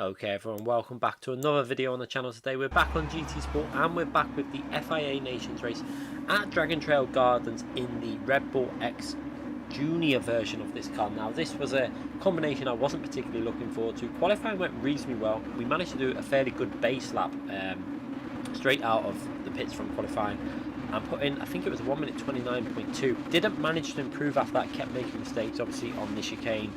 Okay everyone, welcome back to another video on the channel. Today we're back on GT Sport and we're back with the FIA Nations race at Dragon Trail Gardens in the Red Bull X Junior version of this car. Now this was a combination I wasn't particularly looking forward to. Qualifying went reasonably well. We managed to do a fairly good base lap straight out of the pits from qualifying and put in, I think it was a 1 minute 29.2. Didn't manage to improve after that, kept making mistakes obviously on the chicane.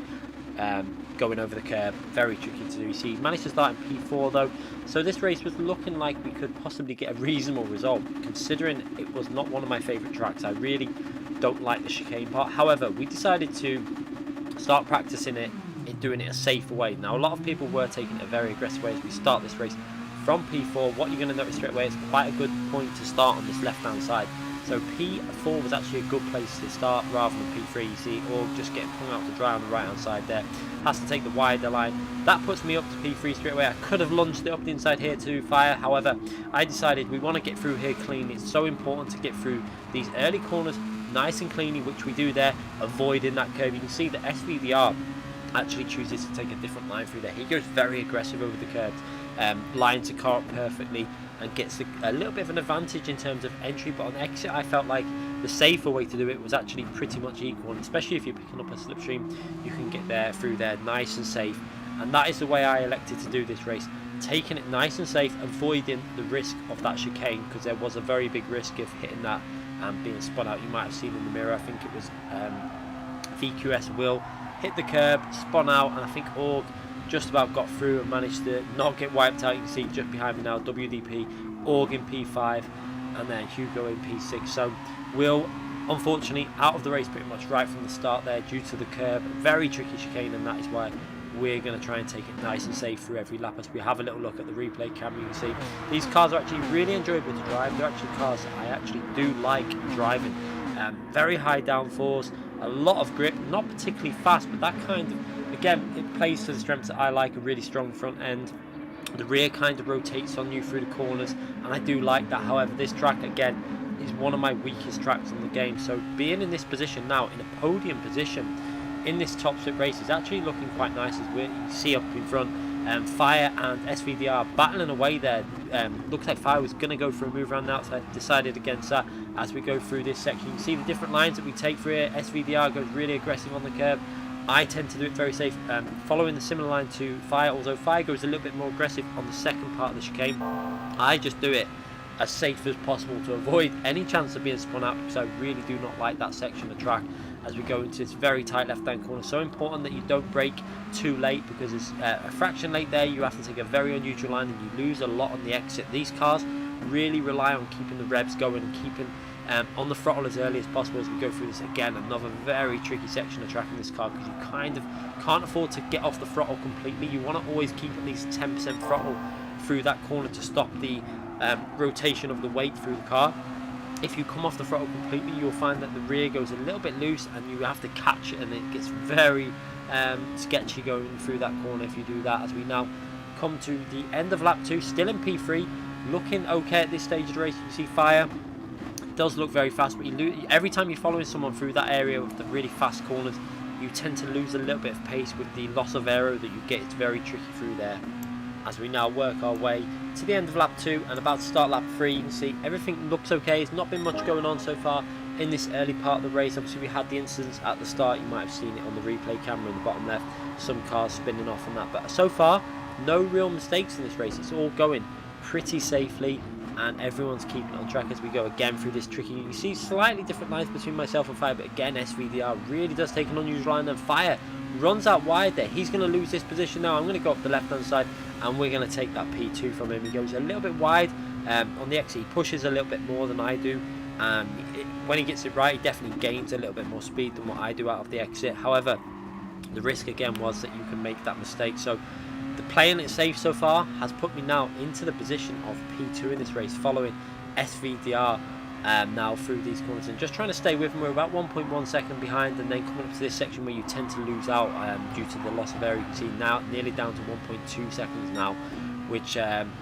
Going over the curb, very tricky to do. You see, managed to start in P4 though, so this race was looking like we could possibly get a reasonable result, considering it was not one of my favourite tracks. I really don't like the chicane part. However, we decided to start practicing it in doing it a safer way. Now, a lot of people were taking it a very aggressive way as we start this race from P4. What you're going to notice straight away is quite a good point to start on this left-hand side. So P4 was actually a good place to start rather than P3. You see, or just getting hung out to dry on the right hand side there. Has to take the wider line. That puts me up to P3 straight away. I could have launched it up the inside here to fire. However, I decided we want to get through here clean. It's so important to get through these early corners nice and cleanly, which we do there, avoiding that curve. You can see the SVDR actually chooses to take a different line through there. He goes very aggressive over the curves, lines the car up perfectly and gets a little bit of an advantage in terms of entry, but on exit I felt like the safer way to do it was actually pretty much equal, and especially if you're picking up a slipstream you can get there through there nice and safe, and that is the way I elected to do this race, taking it nice and safe, avoiding the risk of that chicane, because there was a very big risk of hitting that and being spun out. You might have seen in the mirror, I think it was VQS Will hit the curb, spun out, and I think Org just about got through and managed to not get wiped out. You can see just behind me now WDP, Org in P5 and then Hugo in P6. So Will unfortunately out of the race pretty much right from the start there due to the curb. Very tricky chicane, and that is why we're going to try and take it nice and safe through every lap. As we have a little look at the replay camera, you can see these cars are actually really enjoyable to drive. They're actually cars that I actually do like driving. Very high downforce, a lot of grip, not particularly fast, but that kind of, again, it plays to the strengths that I like. A really strong front end, the rear kind of rotates on you through the corners, and I do like that. However, this track again is one of my weakest tracks in the game, so being in this position now, in a podium position in this top split race, is actually looking quite nice. As we see up in front, Fire and SVDR battling away there. Looks like Fire was going to go for a move around the outside, decided against that. As we go through this section, you can see the different lines that we take through here. SVDR goes really aggressive on the curb. I tend to do it very safe, following the similar line to Fire, although Fire goes a little bit more aggressive on the second part of the chicane. I just do it as safe as possible to avoid any chance of being spun out, because I really do not like that section of track as we go into this very tight left hand corner. So important that you don't brake too late, because it's a fraction late there, you have to take a very unusual line and you lose a lot on the exit. These cars really rely on keeping the revs going and keeping on the throttle as early as possible as we go through this. Again, another very tricky section of track in this car, because you kind of can't afford to get off the throttle completely. You want to always keep at least 10% throttle through that corner to stop the rotation of the weight through the car. If you come off the throttle completely, you'll find that the rear goes a little bit loose and you have to catch it, and it gets very sketchy going through that corner if you do that. As we now come to the end of lap 2, still in P3, looking okay at this stage of the race. You can see Fire does look very fast, but every time you're following someone through that area with the really fast corners, you tend to lose a little bit of pace with the loss of aero that you get. It's very tricky through there. As we now work our way to the end of lap 2 and about to start lap 3, you can see everything looks okay. There's not been much going on so far in this early part of the race. Obviously we had the incidents at the start, you might have seen it on the replay camera in the bottom left, some cars spinning off on that, but so far no real mistakes in this race. It's all going pretty safely and everyone's keeping it on track as we go again through this tricky. You see slightly different lines between myself and Fire, but again SVDR really does take an unusual line, and Fire runs out wide there. He's going to lose this position now. I'm going to go up the left hand side and we're going to take that P2 from him. He goes a little bit wide on the exit. He pushes a little bit more than I do. When he gets it right, he definitely gains a little bit more speed than what I do out of the exit. However, the risk again was that you can make that mistake. So the playing it safe so far has put me now into the position of P2 in this race, following SVDR now through these corners and just trying to stay with him. We're about 1.1 second behind, and then coming up to this section where you tend to lose out due to the loss of air. You can see now nearly down to 1.2 seconds now, which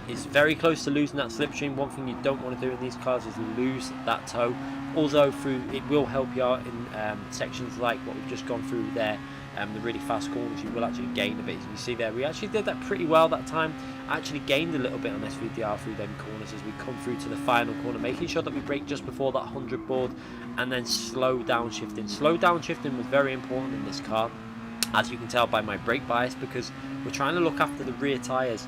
is very close to losing that slipstream. One thing you don't want to do in these cars is lose that toe. Also, it will help you out in sections like what we've just gone through there the really fast corners, you will actually gain a bit. As you see there, we actually did that pretty well that time. Actually gained a little bit on SVDR through them corners as we come through to the final corner, making sure that we brake just before that 100 board, and then slow downshifting. Slow downshifting was very important in this car, as you can tell by my brake bias, because we're trying to look after the rear tyres.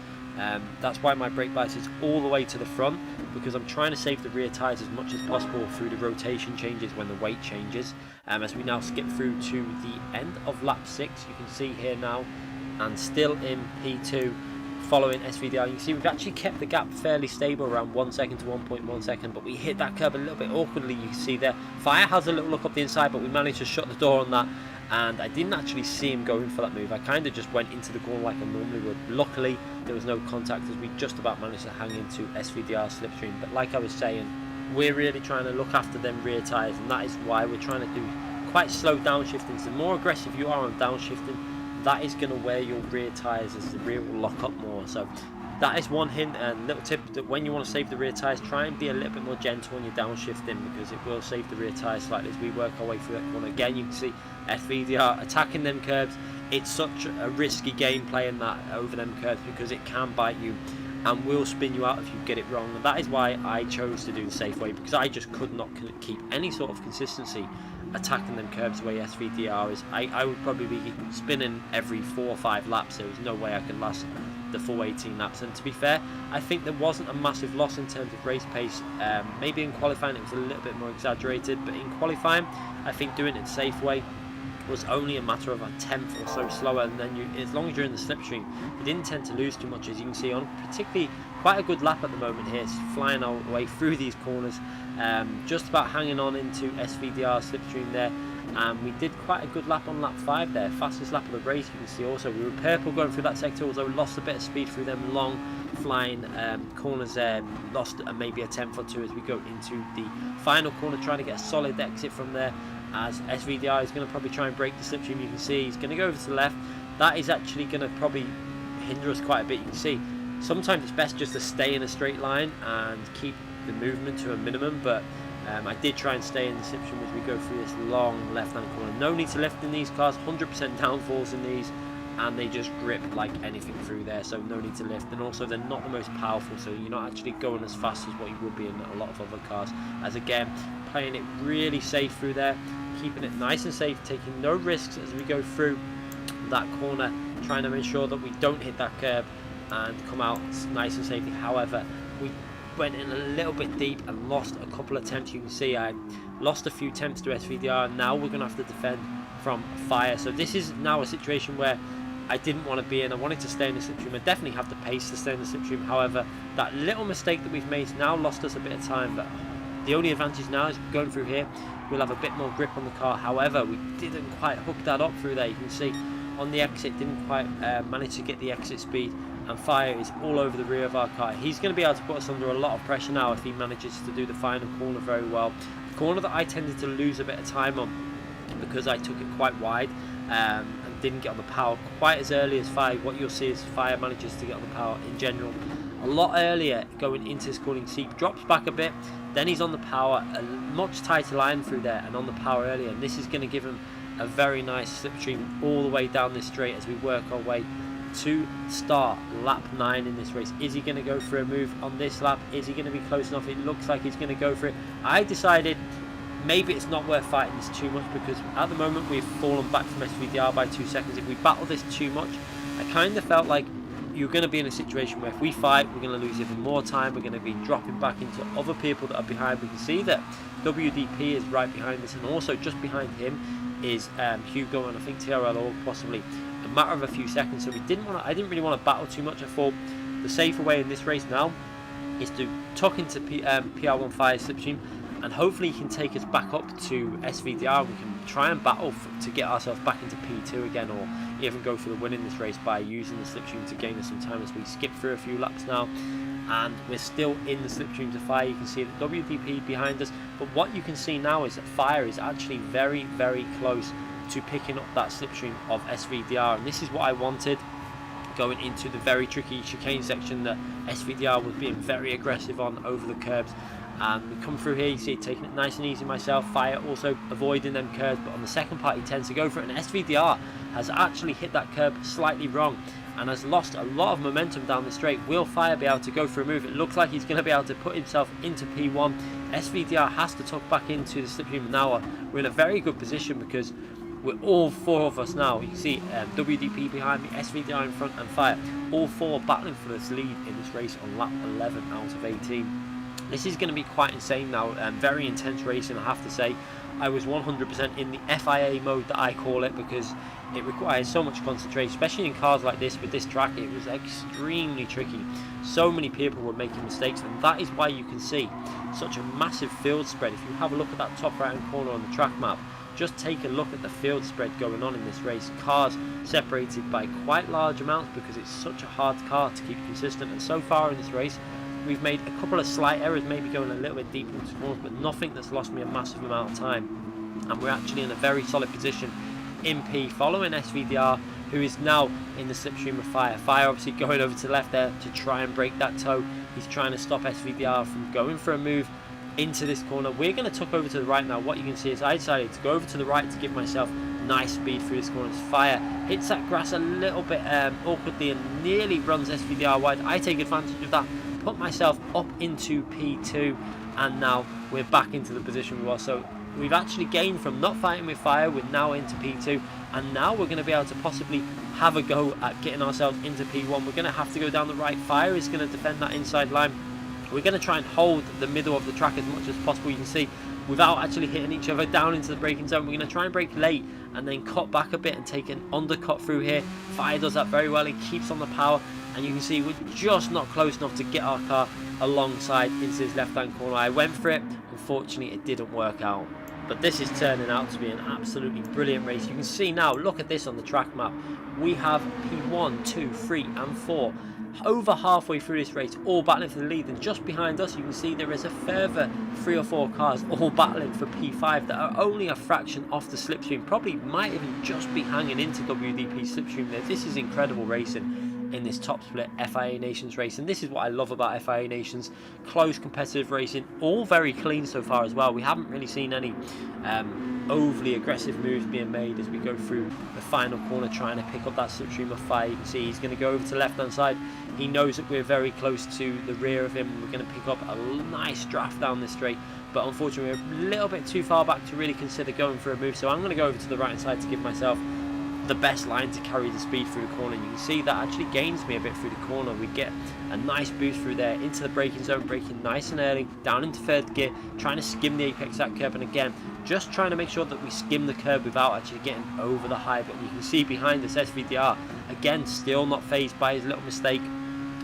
That's why my brake bias is all the way to the front, because I'm trying to save the rear tyres as much as possible through the rotation changes when the weight changes. As we now skip through to the end of lap 6, you can see here now, and still in P2 following SVDR. You can see we've actually kept the gap fairly stable around 1 second to 1.1 second, but we hit that curb a little bit awkwardly. You can see there, Fire has a little look up the inside, but we managed to shut the door on that, and I didn't actually see him going for that move. I kind of just went into the corner like I normally would. Luckily there was no contact, as we just about managed to hang into SVDR slipstream. But like I was saying, we're really trying to look after them rear tyres, and that is why we're trying to do quite slow downshifting. So the more aggressive you are on downshifting, that is going to wear your rear tyres, as the rear will lock up more. So that is one hint and little tip, that when you want to save the rear tyres, try and be a little bit more gentle on your downshifting, because it will save the rear tyres slightly as we work our way through that corner. Again, you can see SVDR attacking them curbs. It's such a risky game playing that over them curbs, because it can bite you and will spin you out if you get it wrong. And that is why I chose to do the safe way, because I just could not keep any sort of consistency attacking them curbs the way SVDR is. I would probably be spinning every 4 or 5 laps. There was no way I could last the full 18 laps. And to be fair, I think there wasn't a massive loss in terms of race pace. Maybe in qualifying it was a little bit more exaggerated, but in qualifying I think doing it the safe way was only a matter of a tenth or so slower, and then as long as you're in the slipstream, you didn't tend to lose too much. As you can see, on particularly quite a good lap at the moment here, it's flying our way through these corners, just about hanging on into SVDR slipstream there. We did quite a good lap on lap 5 there, fastest lap of the race. You can see also we were purple going through that sector, although we lost a bit of speed through them long flying corners there, lost maybe a tenth or two as we go into the final corner, trying to get a solid exit from there, as SVDR is going to probably try and break the slipstream. You can see he's going to go over to the left. That is actually going to probably hinder us quite a bit. You can see sometimes it's best just to stay in a straight line and keep the movement to a minimum, but I did try and stay in the slipstream as we go through this long left-hand corner. No need to lift in these cars, 100% downforce in these, and they just grip like anything through there, so no need to lift. And also they're not the most powerful, so you're not actually going as fast as what you would be in a lot of other cars. As again, playing it really safe through there, keeping it nice and safe, taking no risks as we go through that corner, trying to ensure that we don't hit that curb and come out nice and safely. However, we went in a little bit deep and lost a couple of attempts. You can see I lost a few attempts to SVDR, and now we're going to have to defend from Fire. So this is now a situation where I didn't want to be in. I wanted to stay in the slipstream. I definitely have the pace to stay in the slipstream. However, that little mistake that we've made now lost us a bit of time, but the only advantage now is going through here, we'll have a bit more grip on the car. However, we didn't quite hook that up through there. You can see on the exit, didn't quite manage to get the exit speed, and Fire is all over the rear of our car. He's going to be able to put us under a lot of pressure now if he manages to do the final corner very well. The corner that I tended to lose a bit of time on because I took it quite wide and didn't get on the power quite as early as Fire. What you'll see is Fire manages to get on the power in general a lot earlier going into this corner. He drops back a bit, then he's on the power, a much tighter line through there, and on the power earlier, and this is going to give him a very nice slipstream all the way down this straight as we work our way to start lap 9 in this race. Is he going to go for a move on this lap? Is he going to be close enough? It looks like he's going to go for it. I decided maybe it's not worth fighting this too much, because at the moment we've fallen back from SVDR by 2 seconds. If we battle this too much, I kind of felt like you're going to be in a situation where if we fight, we're going to lose even more time. We're going to be dropping back into other people that are behind. We can see that WDP is right behind us, and also just behind him is Hugo and I think TRL possibly, a matter of a few seconds. So I didn't really want to battle too much. I thought the safer way in this race now is to tuck into PR15 slipstream, and hopefully he can take us back up to SVDR. We can try and battle to get ourselves back into P2 again, or even go for the win in this race by using the slipstream to gain us some time as we skip through a few laps now. And we're still in the slipstream to Fire. You can see the WDP behind us, but what you can see now is that Fire is actually very, very close to picking up that slipstream of SVDR, and this is what I wanted going into the very tricky chicane section that SVDR was being very aggressive on over the curbs. and we come through here. You see it taking it nice and easy myself. Fire also avoiding them curves, but on the second part he tends to go for it, and SVDR has actually hit that curb slightly wrong and has lost a lot of momentum down the straight. Will Fire be able to go for a move? It looks like he's going to be able to put himself into P1. SVDR has to tuck back into the slipstream. Now we're in a very good position because we're all four of us now. You can see WDP behind me, SVDR in front, and Fire. All four battling for this lead in this race on lap 11 out of 18. This is going to be quite insane now. Very intense racing, I have to say. I was 100% in the FIA mode that I call it, because it requires so much concentration, especially in cars like this with this track. It was extremely tricky. So many people were making mistakes, and that is why you can see such a massive field spread. If you have a look at that top right hand corner on the track map, just take a look at the field spread going on in this race. Cars separated by quite large amounts because it's such a hard car to keep consistent. And so far in this race, we've made a couple of slight errors, maybe going a little bit deeper into corners, but nothing that's lost me a massive amount of time. And we're actually in a very solid position in P, following SVDR, who is now in the slipstream of Fire. Fire obviously going over to the left there to try and break that toe. He's trying to stop SVDR from going for a move into this corner. We're going to tuck over to the right now. What you can see is I decided to go over to the right to give myself nice speed through this corner. Fire hits that grass a little bit awkwardly and nearly runs SVDR wide. I take advantage of that, put myself up into P2, and now we're back into the position we were. So we've actually gained from not fighting with Fire. We're now into P2, and now we're going to be able to possibly have a go at getting ourselves into P1. We're going to have to go down the right. Fire is going to defend that inside line. We're going to try and hold the middle of the track as much as possible. You can see, without actually hitting each other down into the braking zone. We're going to try and brake late and then cut back a bit and take an undercut through here. Fire does that very well. He keeps on the power, and you can see we're just not close enough to get our car alongside into this left hand corner. I went for it. Unfortunately, it didn't work out. But this is turning out to be an absolutely brilliant race. You can see now, look at this on the track map. We have P1, 2, 3 and 4 over halfway through this race, all battling for the lead, and just behind us you can see there is a further 3 or 4 cars all battling for P5 that are only a fraction off the slipstream, probably might even just be hanging into WDP slipstream there. This is incredible racing in this top split FIA Nations race, and this is what I love about FIA Nations. Close competitive racing, all very clean so far as well. We haven't really seen any overly aggressive moves being made as we go through the final corner trying to pick up that slipstream of Fire. You can see he's going to go over to the left hand side. He knows that we're very close to the rear of him. We're going to pick up a nice draft down this straight, but unfortunately we're a little bit too far back to really consider going for a move, so I'm going to go over to the right hand side to give myself the best line to carry the speed through the corner. You can see that actually gains me a bit through the corner. We get a nice boost through there into the braking zone, braking nice and early down into third gear, trying to skim the apex of that curb, and again just trying to make sure that we skim the curb without actually getting over the high bit. You can see behind us SVDR again still not phased by his little mistake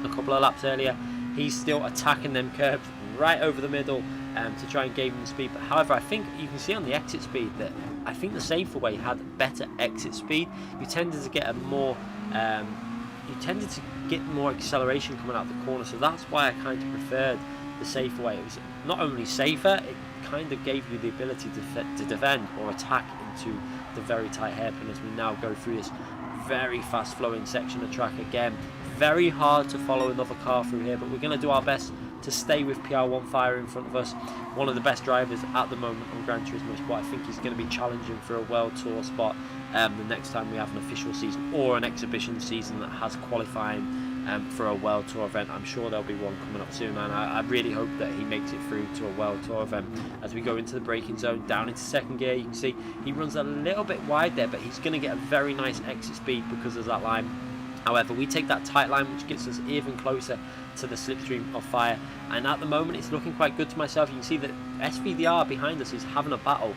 a couple of laps earlier. He's still attacking them curbs right over the middle to try and gain them speed. But however, I think you can see on the exit speed that I think the safer way had better exit speed. You tended to get a more more acceleration coming out the corner, so that's why I kind of preferred the safer way. It was not only safer, it kind of gave you the ability to defend or attack into the very tight hairpin as we now go through this very fast flowing section of track. Again, very hard to follow another car through here, but we're going to do our best to stay with PR1 Fire in front of us. One of the best drivers at the moment on Gran Turismo Sport. I think he's going to be challenging for a World Tour spot the next time we have an official season or an exhibition season that has qualifying for a World Tour event. I'm sure there'll be one coming up soon, and I really hope that he makes it through to a World Tour event. As we go into the braking zone, down into second gear, you can see he runs a little bit wide there, but he's going to get a very nice exit speed because of that line. However, we take that tight line, which gets us even closer to the slipstream of Fire, and at the moment it's looking quite good to myself. You can see that SVDR behind us is having a battle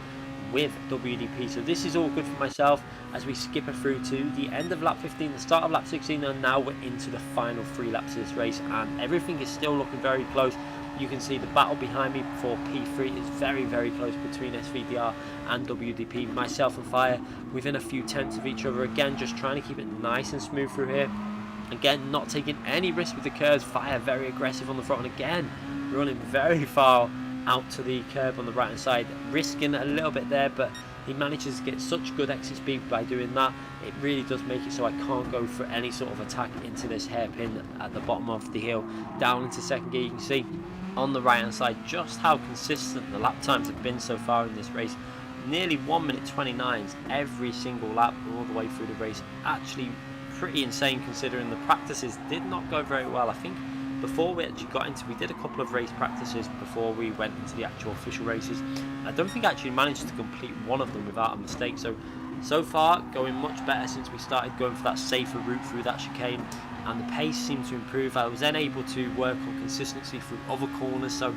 with WDP, so this is all good for myself as we skipper through to the end of lap 15, the start of lap 16, and now we're into the final 3 laps of this race, and everything is still looking very close. You can see the battle behind me for P3 is very, very close between SVDR and WDP. Myself and Fire within a few tenths of each other. Again, just trying to keep it nice and smooth through here. Again, not taking any risk with the curves. Fire very aggressive on the front, and again running very far out to the curb on the right hand side, risking a little bit there, but he manages to get such good exit speed by doing that. It really does make it so I can't go for any sort of attack into this hairpin at the bottom of the hill. Down into second gear, you can see on the right hand side just how consistent the lap times have been so far in this race. Nearly 1 minute 29s every single lap all the way through the race. Actually pretty insane considering the practices did not go very well. I think before we actually got into, we did a couple of race practices before we went into the actual official races. I don't think I actually managed to complete one of them without a mistake. So far going much better since we started going for that safer route through that chicane, and the pace seemed to improve. I was then able to work on consistency through other corners, so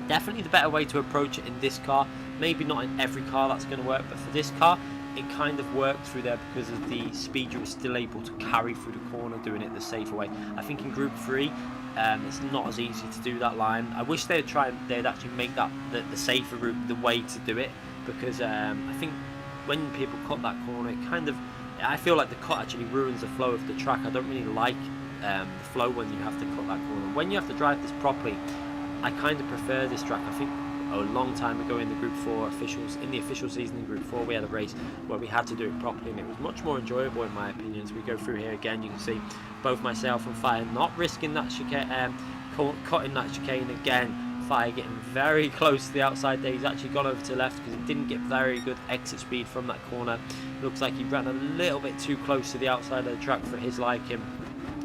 definitely the better way to approach it in this car. Maybe not in every car that's going to work, but for this car it kind of worked through there because of the speed you were still able to carry through the corner, doing it the safer way. I think in Group 3 it's not as easy to do that line. I wish they'd actually make that the safer route the way to do it, because I think when people cut that corner, I feel like the cut actually ruins the flow of the track. I don't really like the flow when you have to cut that corner. When you have to drive this properly, I kind of prefer this track. I think a long time ago in the Group 4 officials, in the official season in Group 4, we had a race where we had to do it properly, and it was much more enjoyable in my opinion. As we go through here again, you can see both myself and Fire not risking that chicane, cutting that chicane again. Fire getting very close to the outside there. He's actually gone over to the left because he didn't get very good exit speed from that corner. Looks like he ran a little bit too close to the outside of the track for his liking,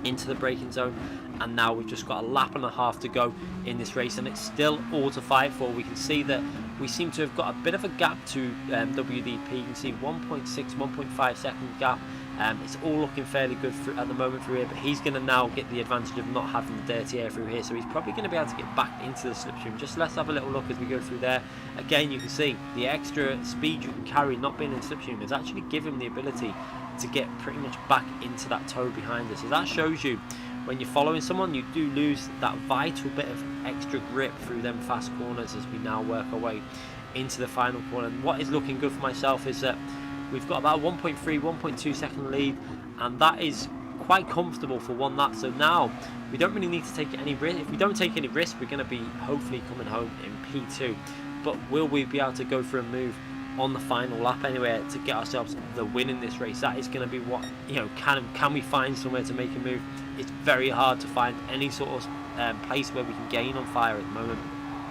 into the braking zone. And now we've just got a lap and a half to go in this race, and it's still all to fight for. We can see that we seem to have got a bit of a gap to WDP. You can see 1.6, 1.5 second gap. It's all looking fairly good at the moment through here, but he's going to now get the advantage of not having the dirty air through here, so he's probably going to be able to get back into the slipstream. Just let's have a little look as we go through there. Again, you can see the extra speed you can carry not being in slipstream has actually given him the ability to get pretty much back into that toe behind us. So that shows you, when you're following someone, you do lose that vital bit of extra grip through them fast corners as we now work our way into the final corner. And what is looking good for myself is that we've got about 1.3, 1.2 second lead, and that is quite comfortable for one lap. So now we don't really need to take any risk. If we don't take any risk, we're going to be hopefully coming home in P2. But will we be able to go for a move on the final lap anyway to get ourselves the win in this race? That is going to be what, can we find somewhere to make a move? It's very hard to find any sort of place where we can gain on Fire at the moment.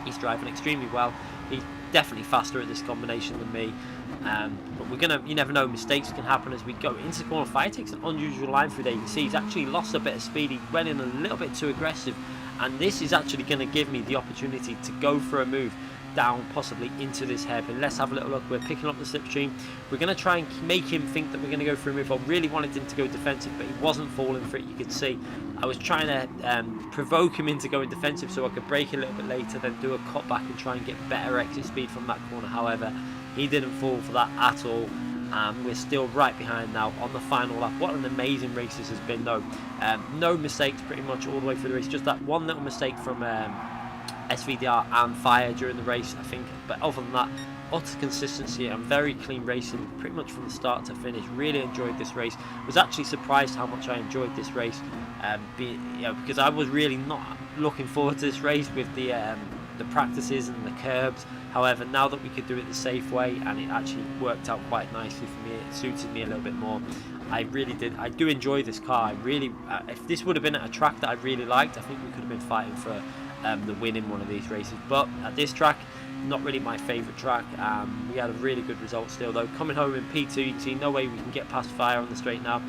He's driving extremely well. He's definitely faster at this combination than me, but you never know, mistakes can happen as we go into the corner. Fire takes an unusual line through there. You can see he's actually lost a bit of speed. He went in a little bit too aggressive, and this is actually going to give me the opportunity to go for a move down, possibly into this hairpin. Let's have a little look. We're picking up the slipstream. We're going to try and make him think that we're going to go for a move. I really wanted him to go defensive, but he wasn't falling for it. You could see I was trying to provoke him into going defensive so I could brake a little bit later, then do a cut back and try and get better exit speed from that corner. However, he didn't fall for that at all, and we're still right behind now on the final lap. What an amazing race this has been though. No mistakes pretty much all the way through the race, just that one little mistake from SVDR and Fire during the race, I think, but other than that, utter consistency and very clean racing pretty much from the start to finish. Really enjoyed this race. Was actually surprised how much I enjoyed this race, because I was really not looking forward to this race with the practices and the curbs. However, now that we could do it the safe way, and it actually worked out quite nicely for me, it suited me a little bit more. I really did. I do enjoy this car. I really, if this would have been at a track that I really liked, I think we could have been fighting for the win in one of these races. But at this track, not really my favourite track. We had a really good result still though. Coming home in P2, you can see no way we can get past Fire on the straight now.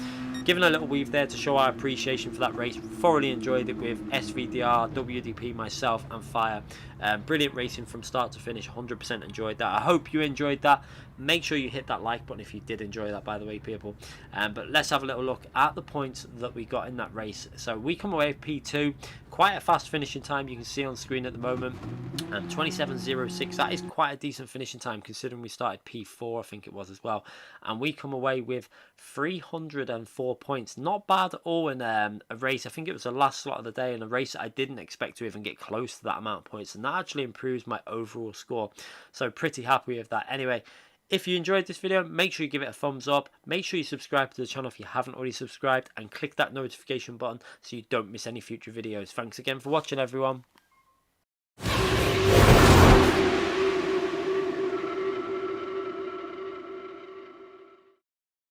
Giving a little weave there to show our appreciation for that race. Thoroughly enjoyed it with SVDR, WDP, myself and Fire. Brilliant racing from start to finish. 100% enjoyed that. I hope you enjoyed that. Make sure you hit that like button if you did enjoy that, by the way, people. But let's have a little look at the points that we got in that race. So we come away with P2. Quite a fast finishing time, you can see on screen at the moment. 27.06. That is quite a decent finishing time considering we started P4, I think it was as well. And we come away with 304 points. Not bad at all in a race. I think it was the last slot of the day in a race that I didn't expect to even get close to that amount of points. And that actually improves my overall score. So pretty happy with that. Anyway, if you enjoyed this video, make sure you give it a thumbs up. Make sure you subscribe to the channel if you haven't already subscribed, and click that notification button so you don't miss any future videos. Thanks again for watching, everyone.